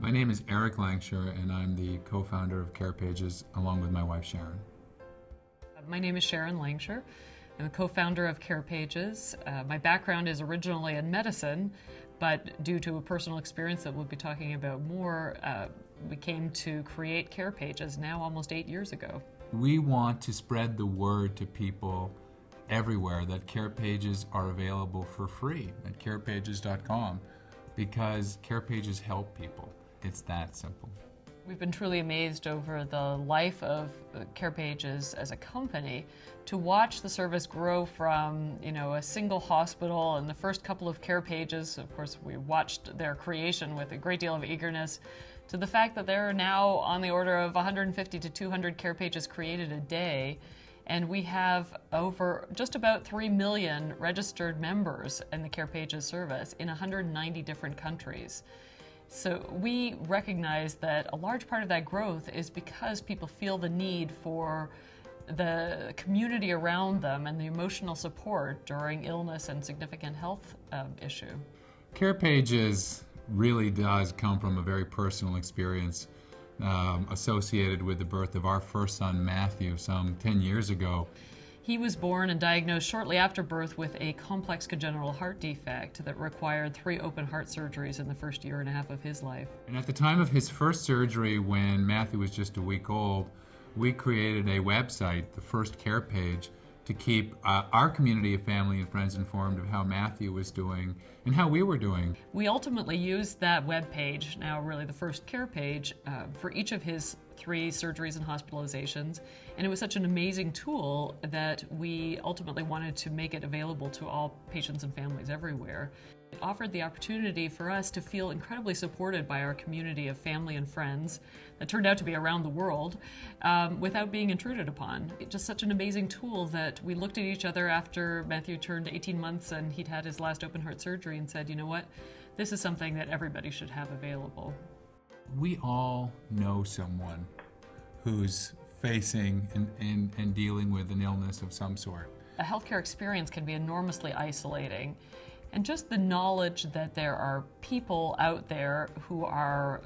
My name is Eric Langshur, and I'm the co-founder of CarePages along with my wife Sharon. My name is Sharon Langshur. I'm the co-founder of CarePages. My background is originally in medicine, but due to a personal experience that we'll be talking about more, we came to create CarePages now almost 8 years ago. We want to spread the word to people everywhere that CarePages are available for free at carepages.com because CarePages help people. It's that simple. We've been truly amazed over the life of CarePages as a company to watch the service grow from, a single hospital and the first couple of CarePages. Of course, we watched their creation with a great deal of eagerness, to the fact that there are now on the order of 150 to 200 CarePages created a day. And we have over just about 3 million registered members in the CarePages service in 190 different countries. So we recognize that a large part of that growth is because people feel the need for the community around them and the emotional support during illness and significant health issue. CarePages really does come from a very personal experience associated with the birth of our first son, Matthew, some 10 years ago. He was born and diagnosed shortly after birth with a complex congenital heart defect that required 3 open heart surgeries in the first year and a half of his life. And at the time of his first surgery, when Matthew was just a week old, we created a website, the first CarePage, to keep our community of family and friends informed of how Matthew was doing and how we were doing. We ultimately used that web page, now really the first CarePage, for each of his 3 surgeries and hospitalizations, and it was such an amazing tool that we ultimately wanted to make it available to all patients and families everywhere. It offered the opportunity for us to feel incredibly supported by our community of family and friends that turned out to be around the world without being intruded upon. It's just such an amazing tool that we looked at each other after Matthew turned 18 months and he'd had his last open heart surgery and said, you know what, this is something that everybody should have available. We all know someone who's facing and dealing with an illness of some sort. A healthcare experience can be enormously isolating. And just the knowledge that there are people out there who are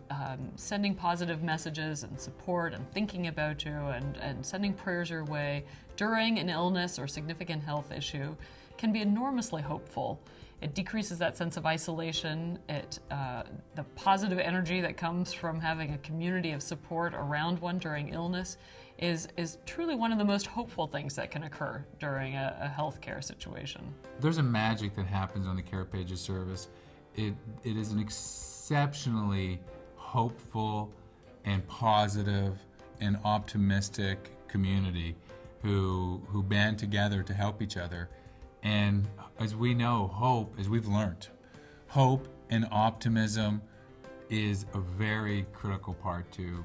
sending positive messages and support and thinking about you and sending prayers your way during an illness or significant health issue can be enormously hopeful. It decreases that sense of isolation. The positive energy that comes from having a community of support around one during illness is truly one of the most hopeful things that can occur during a healthcare situation. There's a magic that happens on the CarePages service. It is an exceptionally hopeful and positive and optimistic community who band together to help each other. And as we know, hope, as we've learned, hope and optimism is a very critical part to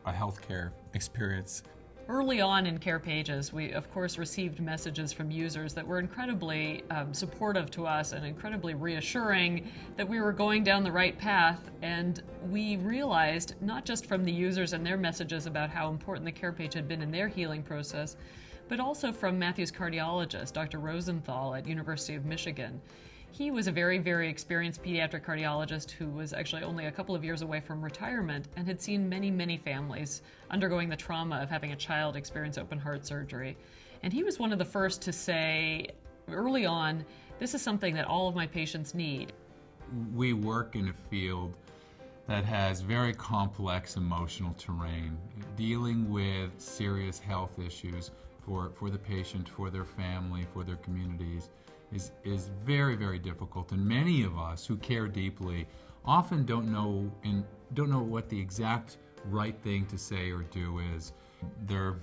a healthcare experience. Early on in CarePages, we of course received messages from users that were incredibly supportive to us and incredibly reassuring that we were going down the right path. And we realized, not just from the users and their messages about how important the CarePage had been in their healing process, but also from Matthew's cardiologist, Dr. Rosenthal at University of Michigan. He was a very, very experienced pediatric cardiologist who was actually only a couple of years away from retirement and had seen many, many families undergoing the trauma of having a child experience open heart surgery. And he was one of the first to say early on, this is something that all of my patients need. We work in a field that has very complex emotional terrain, dealing with serious health issues for the patient, for their family, for their communities, is very, very difficult. And many of us who care deeply often don't know what the exact right thing to say or do is. There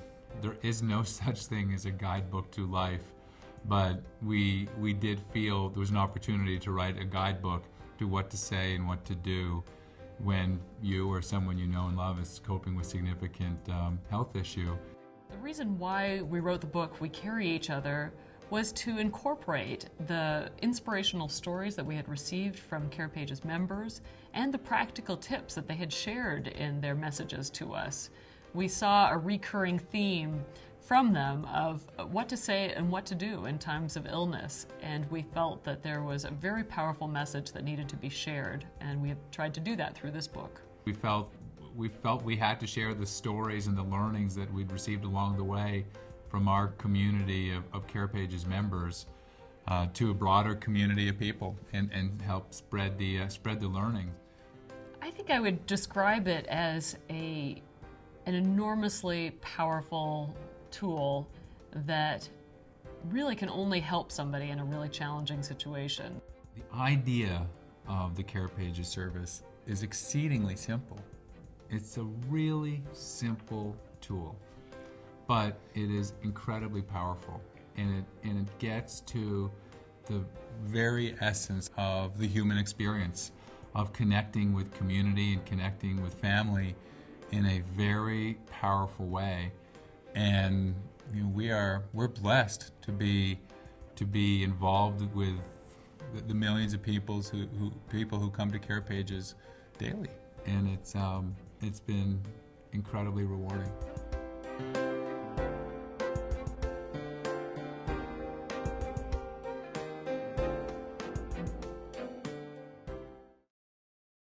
is no such thing as a guidebook to life, but we did feel there was an opportunity to write a guidebook to what to say and what to do when you or someone you know and love is coping with significant health issue. The reason why we wrote the book, We Carry Each Other, was to incorporate the inspirational stories that we had received from CarePages members and the practical tips that they had shared in their messages to us. We saw a recurring theme from them of what to say and what to do in times of illness. And we felt that there was a very powerful message that needed to be shared, and we have tried to do that through this book. We felt we had to share the stories and the learnings that we'd received along the way from our community of CarePages members to a broader community of people, and help spread the learning. I think I would describe it as an enormously powerful tool that really can only help somebody in a really challenging situation. The idea of the CarePages service is exceedingly simple. It's a really simple tool, but it is incredibly powerful, and it gets to the very essence of the human experience of connecting with community and connecting with family in a very powerful way. And you know, we're blessed to be involved with the millions of people who come to CarePages daily, and it's been incredibly rewarding.